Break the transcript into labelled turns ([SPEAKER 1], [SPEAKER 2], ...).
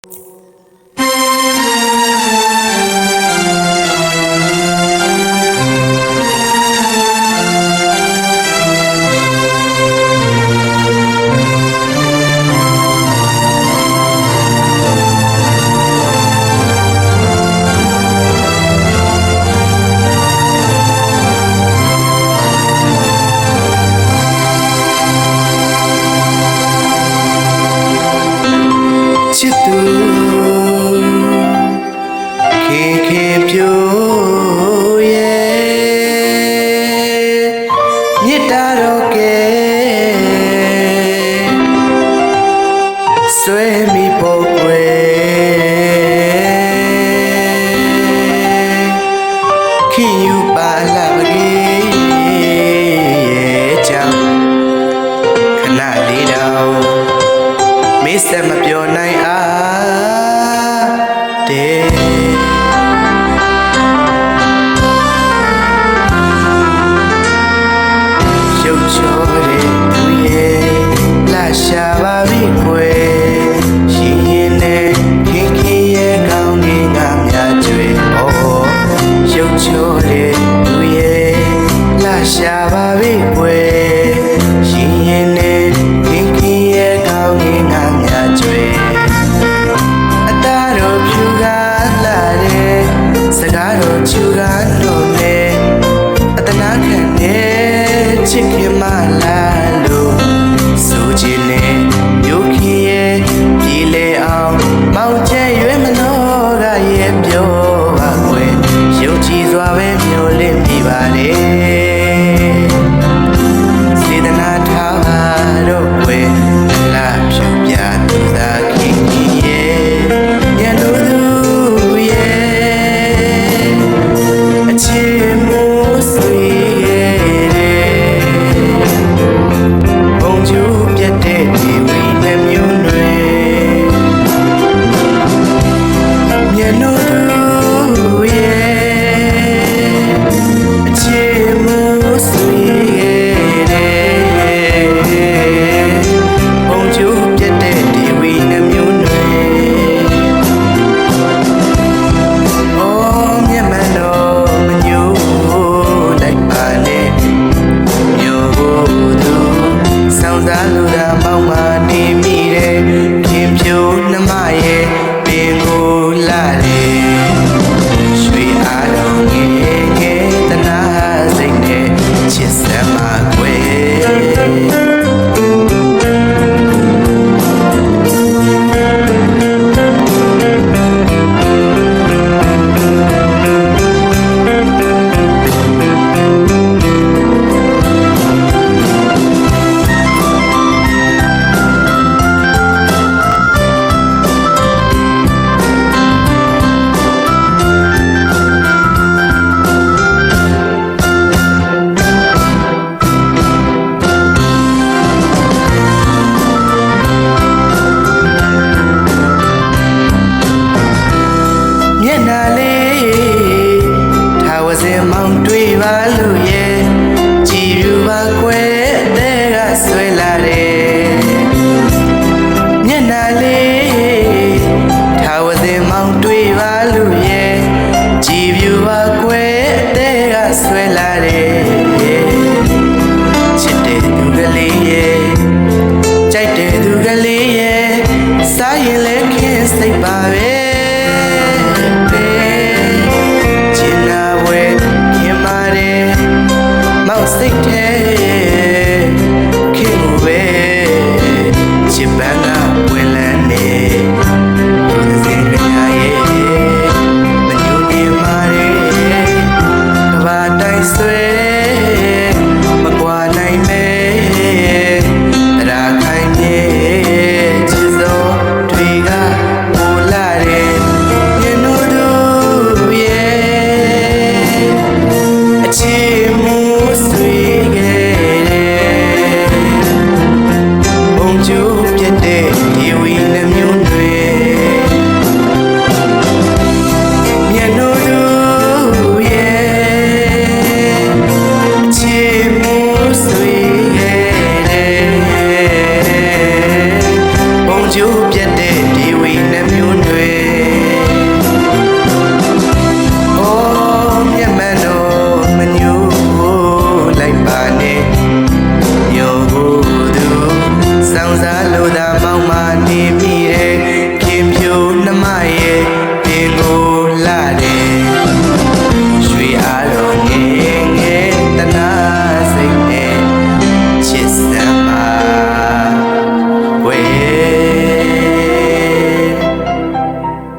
[SPEAKER 1] ချစ်သူခေခေပြိုရဲ့မြစ်တာတော့ကဲဆွဲမိပုတ်ွယ်ခင်ယူပါလာရဲ့ကြောင့်ခဏလေးတော့မေးစက်မပြောနိုင်အားတဲ့ရုပ်ချောတဲ့သူရဲ့လာရှာပါပြီခွေရှင်ရင်နဲ့ခင်ခင်ရဲ့ကောင်းကင်ကမြတ်ကျွေဩရုပ်ချောတဲ့သူရဲ့လာရှာပါပြီခွေရှင်ရင်နဲ့ခင်ခင်ရဲ့ကောင်းကင်ကမြတ်ကျွေအတားတော်ဖြူကားလာတဲ့စကားတော်ချူကားလို့နဲ့အတနာခံတဲ့ချစ်ခင်မလာလို့ဆိုချင်နေမျိုးခင်ရဲ့ပြည်လေအောင်မောင်ကျဲရွေးမလို့ကရဲ့ပြောပါခွေရုပ်ကြည်စွာပဲမျိုးလင့်မိပါလေစေတနာထားပါတော့ခွေလာဖြူပြသူသာခင်ရဲ့ညလို့သူရဲ့အချစ်မိုးဆွေဘုံကျူပြတ်တဲ့ဒီဝိနှမျိုးတွေညလို့သူရဲ့အချစ်မိုးဆွေဘုံကျူပြတ်တဲ့ဒီဝိနှမျိုးတွေမျက်မှန်တော့မညို့လိုက်ပါနဲ့မျိုးသူဆောင်းစားလူသာမောင်းမာနေမိတဲ့ခင်ဖြိုးနှမရဲ့ပင်ကိုလာတယ်ရွှေအားတော်ငယ်ငယ်တနာစိတ်နဲ့ချစ်စမ်းပါခွေမျက်နှာလေးထားဝစင်မောင်တွေ့ပါလို့ရဲ့ကြည်ပြူပါကွယ်တဲ့ကဆွဲလာတယ်မျက်နှာလေးထားဝစင်မောင်တွေ့ပါလို့ရဲ့ကြည်ပြူပါကွယ်တဲ့ကဆွဲလာတယ်ချစ်တဲ့သူကလေးရဲ့ကြိုက်တဲ့သူကလေးရဲ့စားရင်လည်းခင်စိတ်ပါပဲစိတ်ထဲ